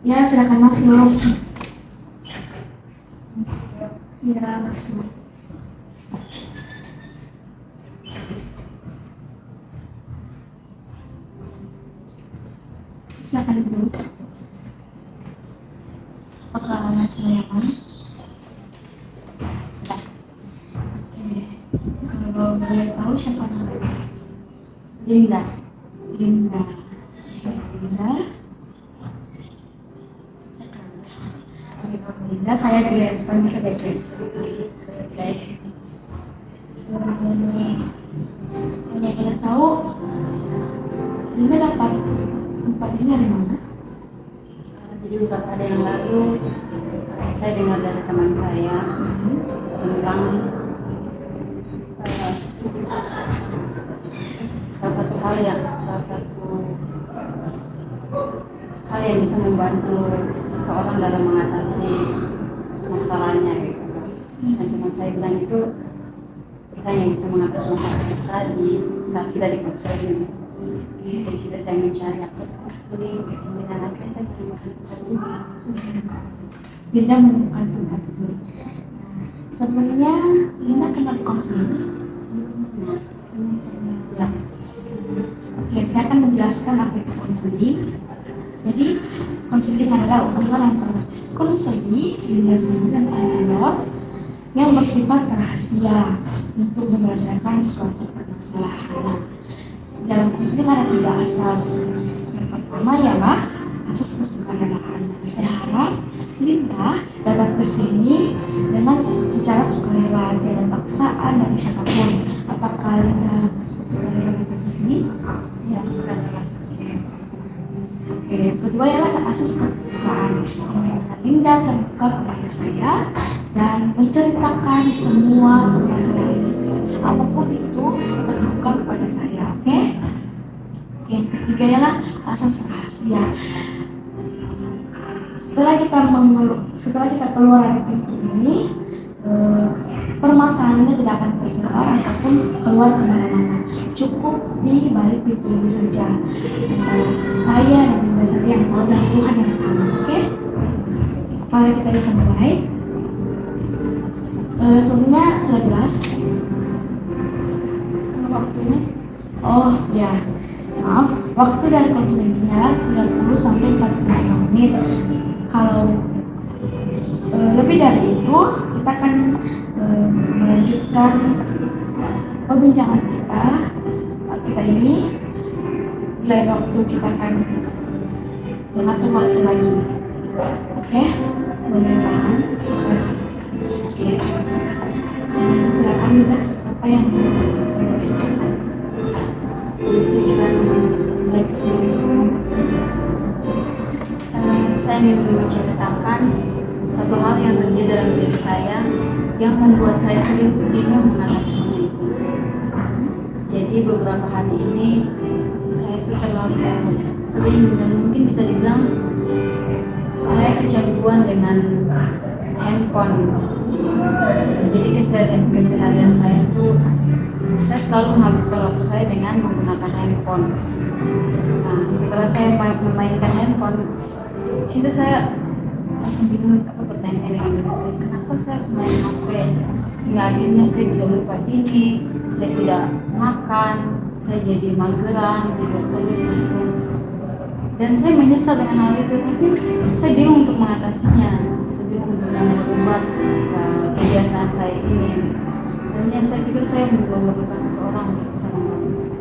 Ya, silakan masuk. Ya, masuk. Silakan duduk. Apakah sudah nyaman? Sudah. Oke. Kalau boleh tahu siapa namanya? Linda. Linda. Linda. Oke, kalau Linda, saya Grace. Panggil saja Grace. Guys, Kalau boleh tahu, Linda dapat tempat ini dari mana? jadi beberapa hari yang lalu saya dengar dari teman saya tentang eh, salah satu hal yang bisa membantu seseorang dalam mengatasi masalahnya gitu. Dan teman saya bilang itu kita yang bisa mengatasi masalah kita di saat kita di konseling. Dari situ saya mencari aku konseling dengan akhirnya saya menemukan tempat ini. Linda menemukan tempat ini. Sebenarnya Linda pernah di konseling. Ya. Oke, saya akan menjelaskan apa itu konseling. Jadi, konseling adalah hubungan antara konseli, Linda sendiri dan konselor yang bersifat rahasia untuk menyelesaikan suatu permasalahan. Dalam konseling ada 3 asas. Yang pertama ialah asas kesukarelaan. Saya harap Linda datang ke sini dengan secara sukarela, tidak ada paksaan dari siapapun. Apakah Linda sukarela datang ke sini? Ya, sekarang. Oke, kedua ialah asas keterbukaan, yang dimana Linda terbuka kepada saya dan menceritakan semua permasalahan Linda. Apapun itu terbuka kepada saya, oke? Yang ketiga ialah asas rahasia. Setelah kita keluar dari pintu ini, permasalahannya tidak akan tersebar ataupun keluar kemana-mana. Cukup di balik pintu ini saja. Antara saya dan Linda saja yang tahu dan Tuhan yang tahu. Oke? Apakah kita bisa mulai? Sebelumnya sudah jelas. Waktunya Oh ya, maaf. Waktu dari konseling ini adalah 30 sampai 45 menit. Kalau lebih dari itu, kita akan melanjutkan perbincangan kita ini. Di lain waktu kita akan mengatur waktu lagi. Oke? Boleh paham? Oke. Silakan Linda, apa yang Linda ceritakan? jadi tujuan saya kesini itu saya ingin menceritakan satu hal yang terjadi dalam diri saya yang membuat saya sendiri bingung mengatasinya itu. Jadi beberapa hari ini saya itu terlalu sering dan mungkin bisa dibilang saya kecanduan dengan handphone. Jadi keseharian saya itu saya selalu menghabiskan waktu saya dengan menggunakan handphone. Nah, setelah saya memainkan handphone, situ saya langsung bingung apa pertanyaan dengan diri saya, kenapa saya harus main HP sehingga akhirnya saya bisa lupa diri, saya tidak makan, saya jadi mageran, tidur terus gitu. Dan saya menyesal dengan hal itu, tapi saya bingung untuk mengatasinya, saya bingung untuk mengubah kebiasaan saya ini. Dan yang saya pikir saya memerlukan seseorang untuk bisa membantu.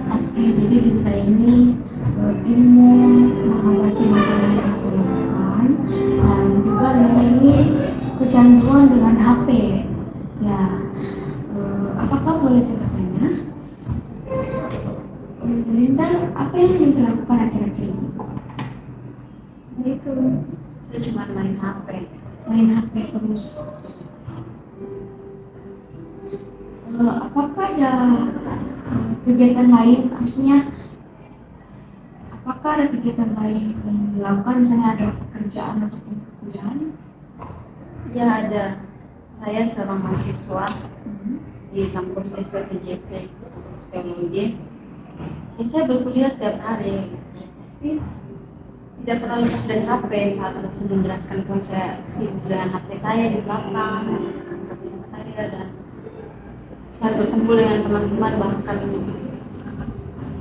Oke, jadi Linda ini bingung mengatasi masalah yang dilakukan dan juga Linda ini kecanduan dengan HP. Ya, apakah boleh saya bertanya? Linda, apa yang Linda lakukan akhir-akhir ini? Nah, itu saya cuma main HP. Main HP terus. Apakah ada kegiatan lain, maksudnya apakah ada kegiatan lain yang dilakukan, misalnya ada pekerjaan atau perkuliahan? Ya ada. Saya seorang mahasiswa di kampus STTJT, kampus teknologi. Ya, saya berkuliah setiap hari. Tapi tidak pernah lepas dari HP saat dosen menjelaskan pun saya sibuk dengan HP saya di belakang untuk saya, dan saat berkumpul dengan teman-teman bahkan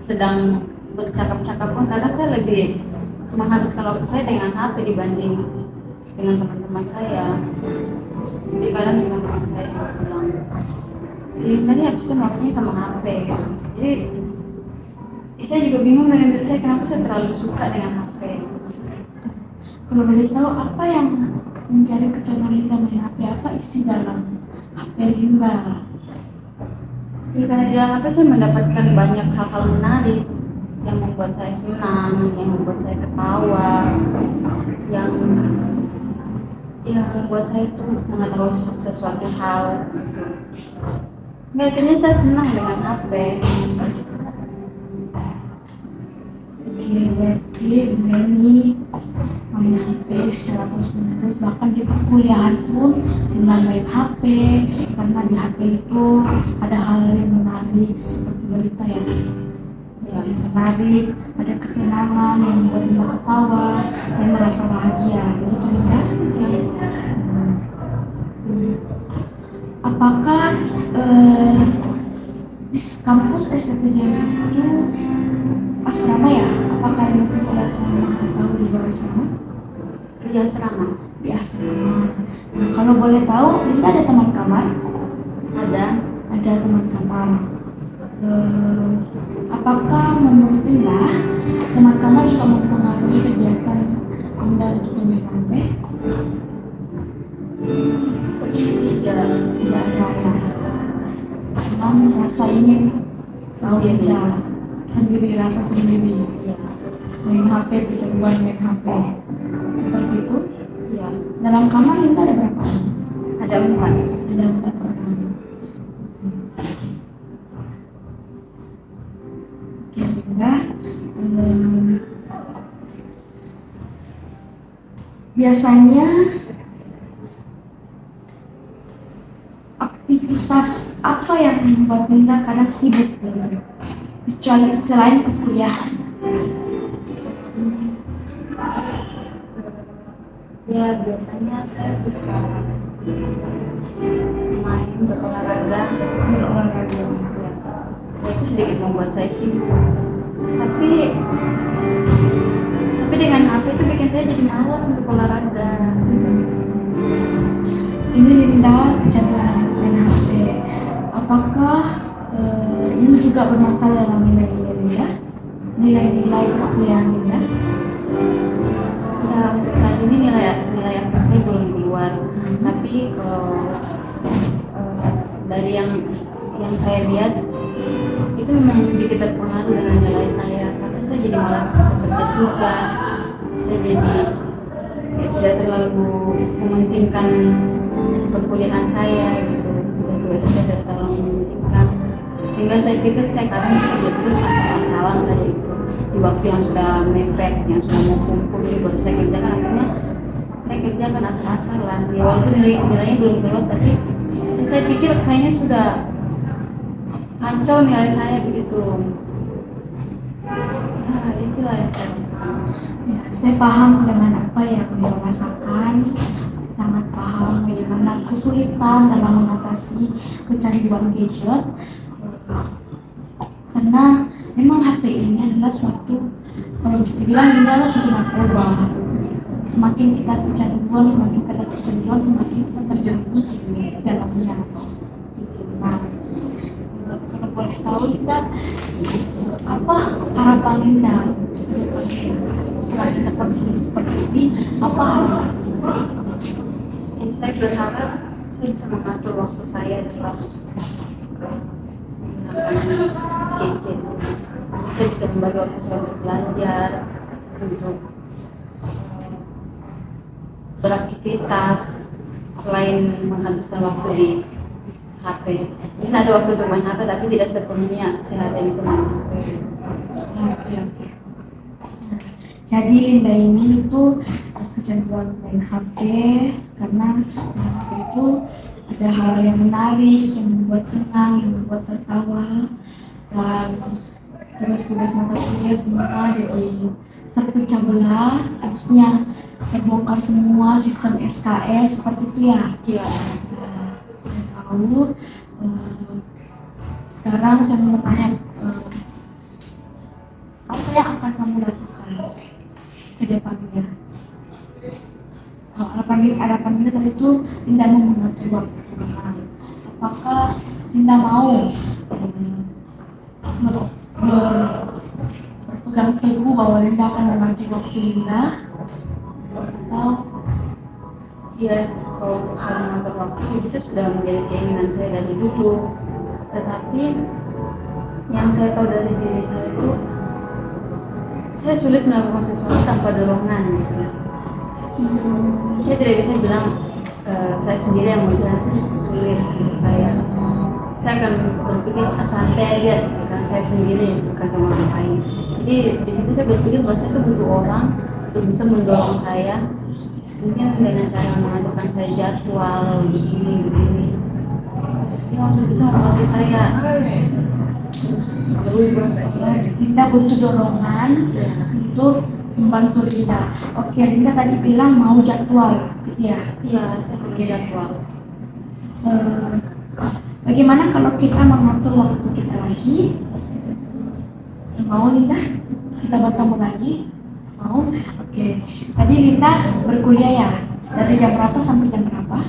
sedang bercakap-cakap pun kadang saya lebih menghabiskan waktu saya dengan HP dibanding dengan teman-teman saya. Jadi kadang dengan teman saya bilang, tadi habiskan waktunya sama HP gitu. Jadi saya juga bingung dengan diri saya kenapa saya terlalu suka dengan HP. Kalau boleh tahu apa yang menjadi kecanduan Linda main HP, apa isi dalam HP Linda? Ya, karena di dalam HP saya mendapatkan banyak hal-hal menarik yang membuat saya senang, yang membuat saya ketawa, yang membuat saya tuh mengetahui sesuatu hal gitu. Nggak, akhirnya saya senang dengan HP. Oke, berarti Linda ini main HP secara terus-menerus, bahkan di perkuliahan pun Linda main HP karena di HP itu ada hal yang menarik seperti berita ya. Yang menarik, ada kesenangan yang membuat Linda ketawa dan merasa bahagia. Begitu Linda? Apakah di kampus STJ itu asrama ya? Apakah Linda tinggal di asrama atau di luar asrama? Di asrama Di asrama. Nah, kalau boleh tahu, Linda ada teman kamar? ada. Ada teman kamar. Apakah menurut Linda teman kamar juga mempengaruhi kegiatan Linda untuk bermain HP? Tidak. Tidak ada ya. Cuman rasa ingin Sendiri. sendiri, rasa sendiri. Ya. Main HP, kecanduan main HP. Seperti itu. Ya. Dalam kamar Linda ada berapa orang? Ada 4. Ada 4 orang. Oke Linda, biasanya aktivitas apa yang membuat Linda kadang sibuk begitu? Kecuali selain perkuliahan. Ya, biasanya saya suka main berolahraga. Berolahraga. Ya, itu sedikit membuat saya sibuk. Tapi dengan HP itu bikin saya jadi malas untuk olahraga. Ini Linda kecanduan main HP. Apakah ini juga bermasalah dalam nilai-nilai Linda? Nilai-nilai perkuliahan Linda? Ya, untuk saat ini nilai akhir saya belum keluar. Tapi kalau dari yang saya lihat itu memang sedikit terpengaruh dengan nilai saya, karena saya jadi malas bekerja tugas. Saya jadi tidak terlalu mementingkan perkuliahan saya gitu. Tugas-tugas saya tidak terlalu mementingkan, sehingga saya pikir saya kadang kerja tugas asal-asalan saja itu. Di waktu yang sudah mepet, yang sudah mau kumpul baru saya kerjakan, akhirnya saya kerjakan asal-asalan. Ya, walaupun nilainya belum keluar, tapi saya pikir kayaknya sudah kacau nilai saya begitu. Nah, itulah yang saya rasakan. Ya, saya paham dengan apa yang Linda rasakan. Sangat paham bagaimana kesulitan dalam mengatasi kecanduan gadget. Karena memang HP ini adalah suatu, kalau bisa dibilang ini adalah suatu narkoba. Semakin kita kecanduan, semakin kita terjerumus di dalamnya. Nah, kalau boleh tahu kita apa harapan Linda ke depannya? Setelah kita kondisi seperti ini, apa harapan Linda? Ya, saya berharap saya bisa mengatur waktu saya dalam menggunakan gadget. Saya bisa membagi waktu saya untuk belajar, untuk beraktivitas selain menghabiskan waktu di HP. Mungkin ada waktu untuk main HP, tapi tidak sepenuhnya seharian itu main HP. Oke. Jadi Linda ini tuh kecanduan main HP karena main HP itu ada hal yang menarik, yang membuat senang, yang membuat tertawa, dan tugas-tugas mata kuliah semua jadi terpecah belah maksudnya terbongkar semua sistem SKS seperti itu ya. Iya. Saya tahu. Sekarang saya mau bertanya, apa yang akan kamu lakukan ke depannya? Harapan Linda tadi itu Linda mau mengatur waktu. Apakah Linda mau berpegang teguh bahwa Linda akan mengatur waktu Linda, atau Ya, kalau untuk soal mengatur waktu itu sudah menjadi keinginan saya dari dulu. Tetapi yang saya tahu dari diri saya itu, saya sulit melakukan sesuatu tanpa dorongan. Gitu. Saya tidak bisa bilang saya sendiri yang mau jalan itu sulit. Saya akan berpikir santai aja, bukan saya sendiri, bukan orang lain. Jadi di situ saya berpikir bahwa saya itu butuh orang untuk bisa mendorong saya. Mungkin dengan cara mengaturkan saya jadwal begini ya, untuk bisa membantu saya terus berubah. Linda butuh dorongan untuk membantu Linda. Oke, Linda tadi bilang mau jadwal, gitu ya? Iya, saya perlu jadwal. Bagaimana kalau kita mengatur waktu kita lagi? Mau Linda? Kita bertemu lagi? Mau? Oke. Tadi Linda berkuliah ya? Dari jam berapa sampai jam berapa?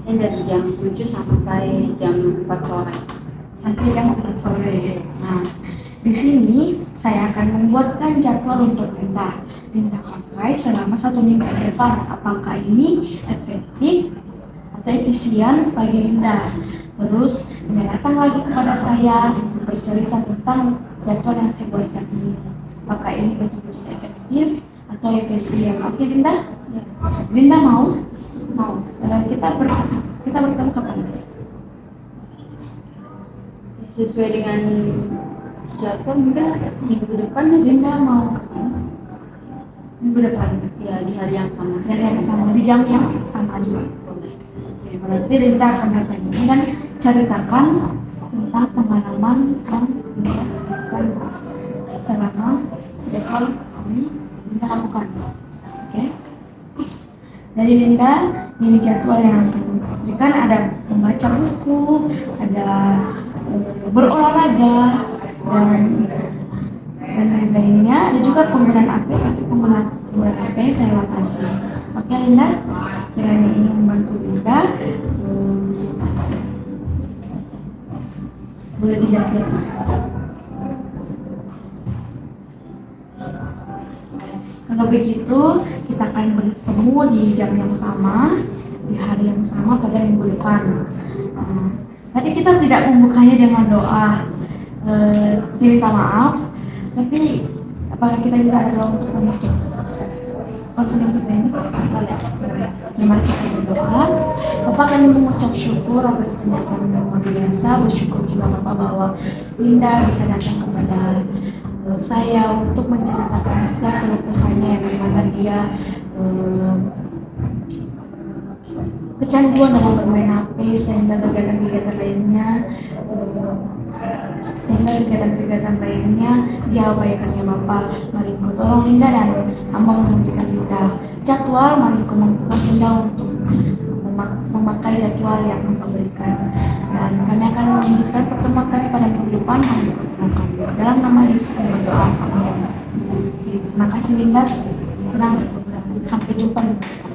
Ini dari jam 7 sampai jam 4 sore. Sampai jam 4 sore. Nah, di sini saya akan membuatkan jadwal untuk Linda. Linda pakai selama 1 minggu ke depan. Apakah ini efektif atau efisien bagi Linda? Terus Linda datang lagi kepada saya bercerita tentang jadwal yang saya buatkan ini. Apakah ini betul-betul efektif atau efisien? Oke Linda? Linda mau? Mau. Kita bertemu kapan? Sesuai dengan jadwal mungkin minggu depan. Linda mau kapan? Minggu depan? Ya, di hari yang sama. Yang sama, di jam yang sama juga. Boleh. Oke, berarti Linda akan datang ini dan ceritakan tentang pengalaman yang Linda lakukan selama jadwal kami Linda lakukan. Oke. Dari Linda, ini jadwal yang akan diberikan, ada membaca buku, ada berolahraga dan lain-lainnya. Ada juga penggunaan HP, tapi penggunaan HP saya batasi. Oke Linda, kiranya ini membantu Linda. Boleh dilihat-lihat. Kalau begitu, kita akan bertemu di jam yang sama, di hari yang sama pada minggu depan. Tadi kita tidak membukanya dengan doa. Saya minta maaf, tapi apakah kita bisa berdoa untuk menutup konseling kita ini? Mari kita berdoa. Bapak, kami mengucap syukur atas kenyataan yang luar biasa. Bersyukur juga Bapak bahwa Linda bisa datang kepada saya untuk menceritakan setiap keluh kesahnya yang dimana dia kecanduan dalam bermain HP sehingga kegiatan-kegiatan lainnya diabaikan ya Bapak. Mari Engkau tolong Linda dan Hamba memberikan Linda jadwal. Mari Engkau mampukan Linda untuk memakai jadwal yang Engkau berikan, dan kami akan melanjutkan pertemuan kami pada minggu depan. Mari Engkau tolong kami dalam nama Yesus kami berdoa, amin. Terima kasih Linda, senang bertemu. Sampai jumpa minggu depan.